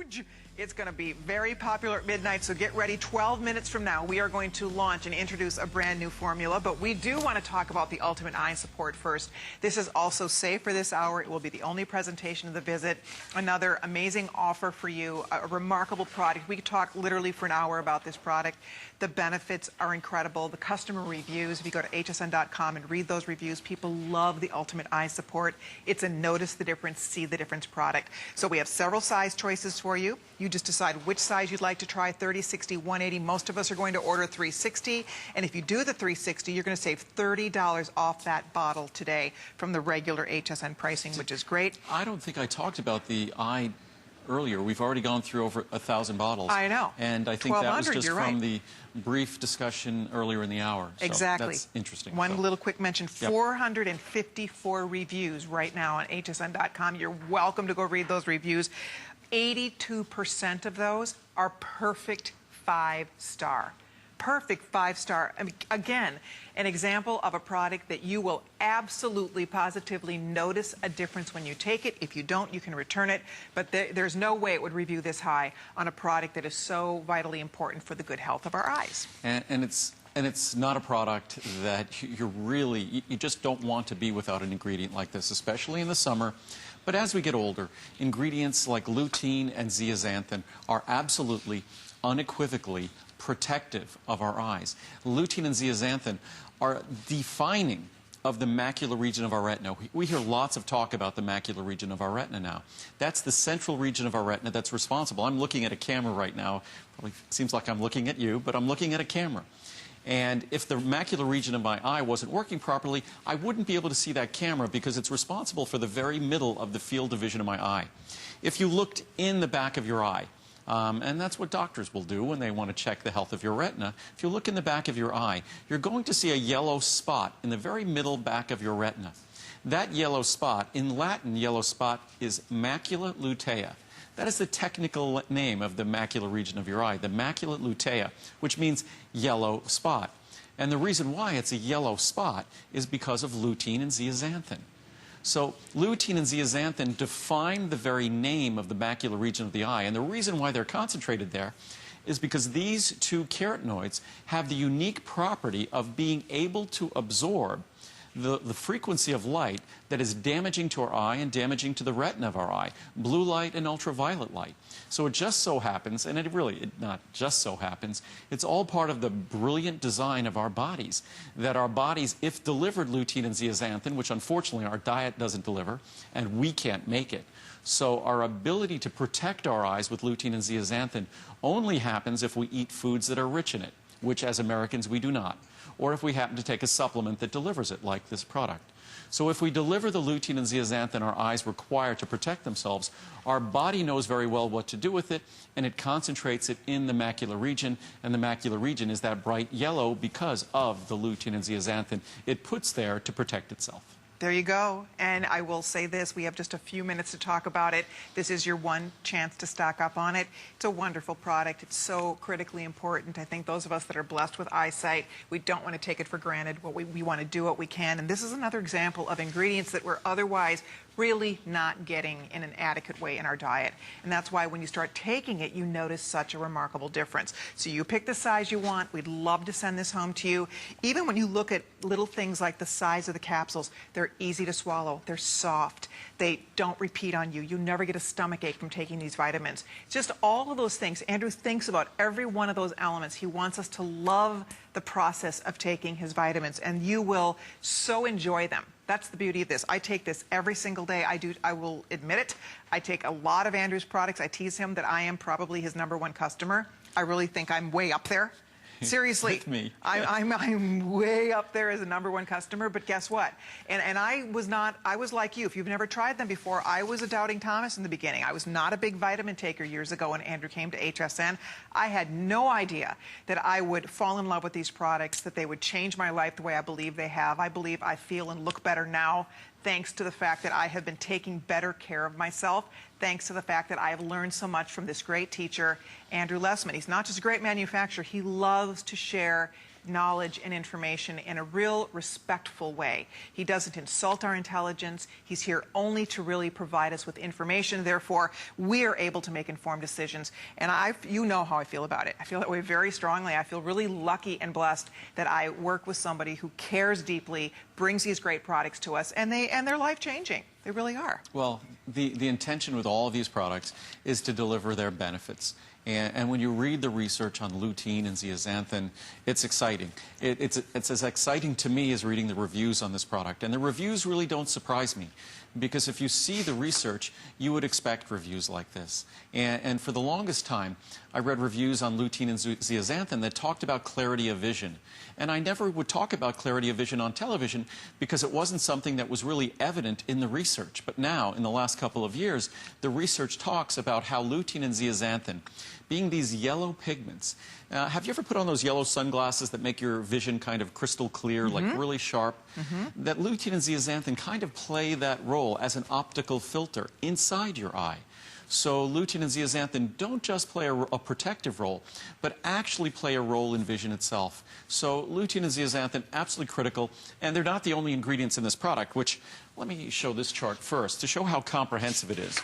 huge. It's going to be very popular at midnight, so get ready. 12 minutes from now, we are going to launch and introduce a brand new formula, but we do want to talk about the Ultimate Eye Support first. This is also safe for this hour. It will be the only presentation of the visit. Another amazing offer for you, a remarkable product. We could talk literally for an hour about this product. The benefits are incredible. The customer reviews, if you go to hsn.com and read those reviews, people love the Ultimate Eye Support. It's a notice the difference, see the difference product. So we have several size choices for you. You just decide which size you'd like to try, 30, 60, 180. Most of us are going to order 360. And if you do the 360, you're going to save $30 off that bottle today from the regular HSN pricing, which is great. I don't think I talked about the eye earlier. We've already gone through over 1,000 bottles. I know. And I think that was just from the brief discussion earlier in the hour. So exactly. That's interesting. One little quick mention, 454 reviews right now on hsn.com. You're welcome to go read those reviews. 82% of those are perfect 5-star. Perfect 5-star. I mean, again, an example of a product that you will absolutely, positively notice a difference when you take it. If you don't, you can return it. But there's no way it would review this high on a product that is so vitally important for the good health of our eyes. And it's not a product that you just don't want to be without an ingredient like this, especially in the summer. But as we get older, ingredients like lutein and zeaxanthin are absolutely, unequivocally protective of our eyes. Lutein and zeaxanthin are defining of the macular region of our retina. We hear lots of talk about the macular region of our retina now. That's the central region of our retina that's responsible. I'm looking at a camera right now. Probably seems like I'm looking at you, but I'm looking at a camera. And if the macular region of my eye wasn't working properly, I wouldn't be able to see that camera because it's responsible for the very middle of the field of vision of my eye. If you looked in the back of your eye, and that's what doctors will do when they want to check the health of your retina. If you look in the back of your eye, you're going to see a yellow spot in the very middle back of your retina. That yellow spot, in Latin, yellow spot is macula lutea. That is the technical name of the macular region of your eye, the macula lutea, which means yellow spot. And the reason why it's a yellow spot is because of lutein and zeaxanthin. So lutein and zeaxanthin define the very name of the macular region of the eye. And the reason why they're concentrated there is because these two carotenoids have the unique property of being able to absorb the frequency of light that is damaging to our eye and damaging to the retina of our eye, blue light and ultraviolet light. So it just so happens, and it not just so happens, it's all part of the brilliant design of our bodies, that our bodies, if delivered lutein and zeaxanthin, which unfortunately our diet doesn't deliver, and we can't make it, so our ability to protect our eyes with lutein and zeaxanthin only happens if we eat foods that are rich in it, which as Americans we do not, or if we happen to take a supplement that delivers it, like this product. So if we deliver the lutein and zeaxanthin our eyes require to protect themselves, our body knows very well what to do with it, and it concentrates it in the macular region, and the macular region is that bright yellow because of the lutein and zeaxanthin it puts there to protect itself. There you go. And I will say this, we have just a few minutes to talk about it. This is your one chance to stock up on it. It's a wonderful product. It's so critically important. I think those of us that are blessed with eyesight, we don't want to take it for granted. We want to do what we can. And this is another example of ingredients that we're otherwise really not getting in an adequate way in our diet. And that's why when you start taking it, you notice such a remarkable difference. So you pick the size you want. We'd love to send this home to you. Even when you look at little things like the size of the capsules, they're easy to swallow. They're soft. They don't repeat on you. You never get a stomach ache from taking these vitamins. Just all of those things. Andrew thinks about every one of those elements. He wants us to love the process of taking his vitamins, and you will so enjoy them. That's the beauty of this. I take this every single day. I will admit it. I take a lot of Andrew's products. I tease him that I am probably his #1 customer. I really think I'm way up there. Seriously, with me. I'm way up there as a #1 customer, but guess what? And I was like you. If you've never tried them before, I was a doubting Thomas in the beginning. I was not a big vitamin taker years ago when Andrew came to HSN. I had no idea that I would fall in love with these products, that they would change my life the way I believe they have. I believe I feel and look better now thanks to the fact that I have been taking better care of myself, thanks to the fact that I have learned so much from this great teacher, Andrew Lessman. He's not just a great manufacturer, he loves to share knowledge and information in a real respectful way. He doesn't insult our intelligence. He's here only to really provide us with information. Therefore, we are able to make informed decisions. And you know how I feel about it. I feel that way very strongly. I feel really lucky and blessed that I work with somebody who cares deeply, brings these great products to us, and they're life-changing. They really are. Well, the intention with all of these products is to deliver their benefits. And when you read the research on lutein and zeaxanthin, it's exciting. It's as exciting to me as reading the reviews on this product. And the reviews really don't surprise me, because if you see the research, you would expect reviews like this. And for the longest time, I read reviews on lutein and zeaxanthin that talked about clarity of vision. And I never would talk about clarity of vision on television because it wasn't something that was really evident in the research. But now, in the last couple of years, the research talks about how lutein and zeaxanthin, being these yellow pigments, have you ever put on those yellow sunglasses that make your vision kind of crystal clear, like really sharp? That lutein and zeaxanthin kind of play that role as an optical filter inside your eye. So lutein and zeaxanthin don't just play a protective role, but actually play a role in vision itself. So lutein and zeaxanthin, absolutely critical, and they're not the only ingredients in this product, which, let me show this chart first to show how comprehensive it is.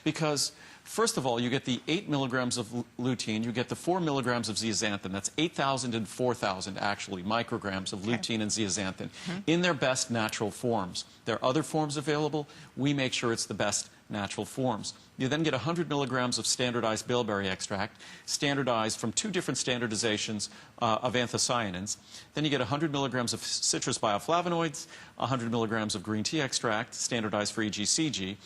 Because first of all, you get the 8 milligrams of lutein, you get the 4 milligrams of zeaxanthin. That's 8,000 and 4,000, actually, micrograms of lutein and zeaxanthin in their best natural forms. There are other forms available. We make sure it's the best natural forms. You then get 100 milligrams of standardized bilberry extract, standardized from 2 different standardizations of anthocyanins. Then you get 100 milligrams of citrus bioflavonoids, 100 milligrams of green tea extract, standardized for EGCG,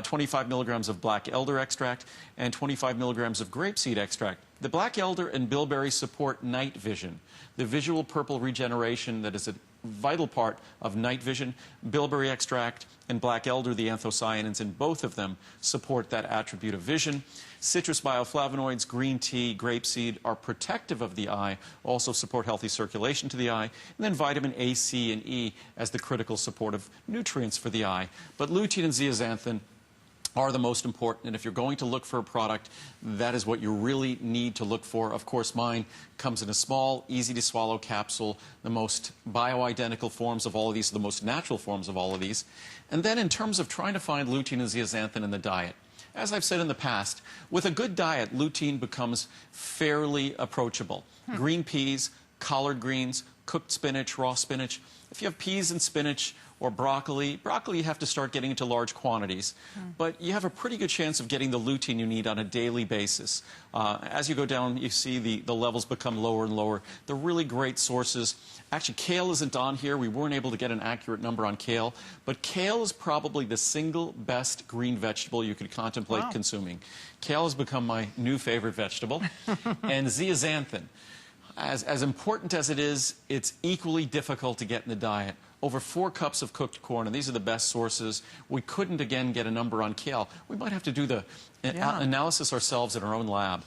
25 milligrams of black elder extract, and 25 milligrams of grapeseed extract. The black elder and bilberry support night vision, the visual purple regeneration that is a vital part of night vision. Bilberry extract and black elder, the anthocyanins in both of them, support that attribute of vision. Citrus bioflavonoids, green tea, grapeseed are protective of the eye, also support healthy circulation to the eye. And then vitamin A, C, and E as the critical supportive nutrients for the eye. But lutein and zeaxanthin are the most important, and if you're going to look for a product, that is what you really need to look for. Of course, mine comes in a small, easy-to-swallow capsule, the most bioidentical forms of all of these, the most natural forms of all of these. And then in terms of trying to find lutein and zeaxanthin in the diet, as I've said in the past, with a good diet, lutein becomes fairly approachable. Green peas, collard greens, cooked spinach, raw spinach. If you have peas and spinach or broccoli you have to start getting into large quantities. But you have a pretty good chance of getting the lutein you need on a daily basis. As you go down, you see the levels become lower and lower. They're really great sources. Actually, kale isn't on here. We weren't able to get an accurate number on kale. But kale is probably the single best green vegetable you could contemplate consuming. Kale has become my new favorite vegetable. And zeaxanthin, as important as it is, it's equally difficult to get in the diet. Over 4 cups of cooked corn, and these are the best sources. We couldn't, again, get a number on kale. We might have to do the analysis ourselves in our own lab.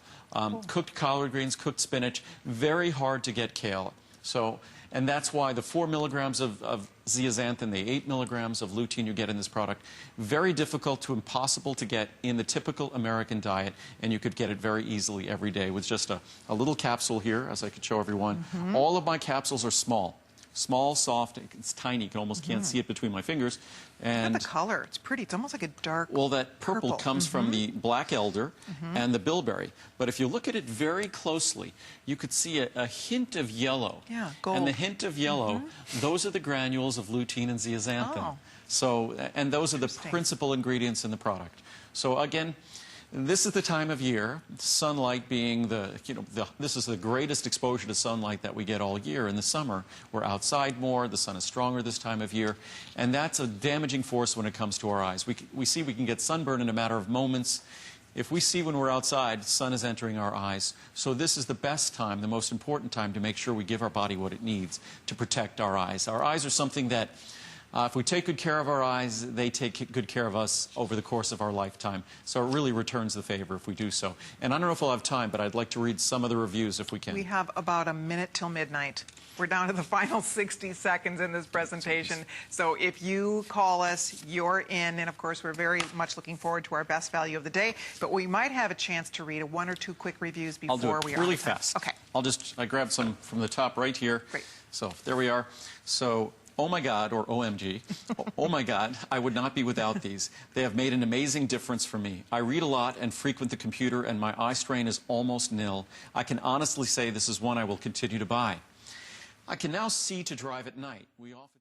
Cooked collard greens, cooked spinach, very hard to get kale. So, and that's why the 4 milligrams of zeaxanthin, the 8 milligrams of lutein you get in this product, very difficult to impossible to get in the typical American diet, and you could get it very easily every day with just a little capsule here, as I could show everyone. All of my capsules are small. Small, soft, it's tiny. You can almost can't see it between my fingers. And look at the color. It's pretty. It's almost like a dark Well, that purple comes from the black elder and the bilberry. But if you look at it very closely, you could see a hint of yellow. Yeah, gold. And the hint of yellow, those are the granules of lutein and zeaxanthin. So, and those are the principal ingredients in the product. So again, this is the time of year, sunlight being this is the greatest exposure to sunlight that we get all year in the summer. We're outside more, the sun is stronger this time of year, and that's a damaging force when it comes to our eyes. We see we can get sunburn in a matter of moments. If we see when we're outside, sun is entering our eyes. So this is the best time, the most important time to make sure we give our body what it needs to protect our eyes. Our eyes are something that If we take good care of our eyes, they take good care of us over the course of our lifetime. So it really returns the favor if we do so. And I don't know if we'll have time, but I'd like to read some of the reviews if we can. We have about a minute till midnight. We're down to the final 60 seconds in this presentation. So if you call us, you're in. And of course, we're very much looking forward to our best value of the day. But we might have a chance to read one or two quick reviews before I'll do it we are really out of time. fast. Okay. I grabbed some from the top right here. Great. So there we are. So, oh my God, or OMG, oh my God, I would not be without these. They have made an amazing difference for me. I read a lot and frequent the computer, and my eye strain is almost nil. I can honestly say this is one I will continue to buy. I can now see to drive at night. We often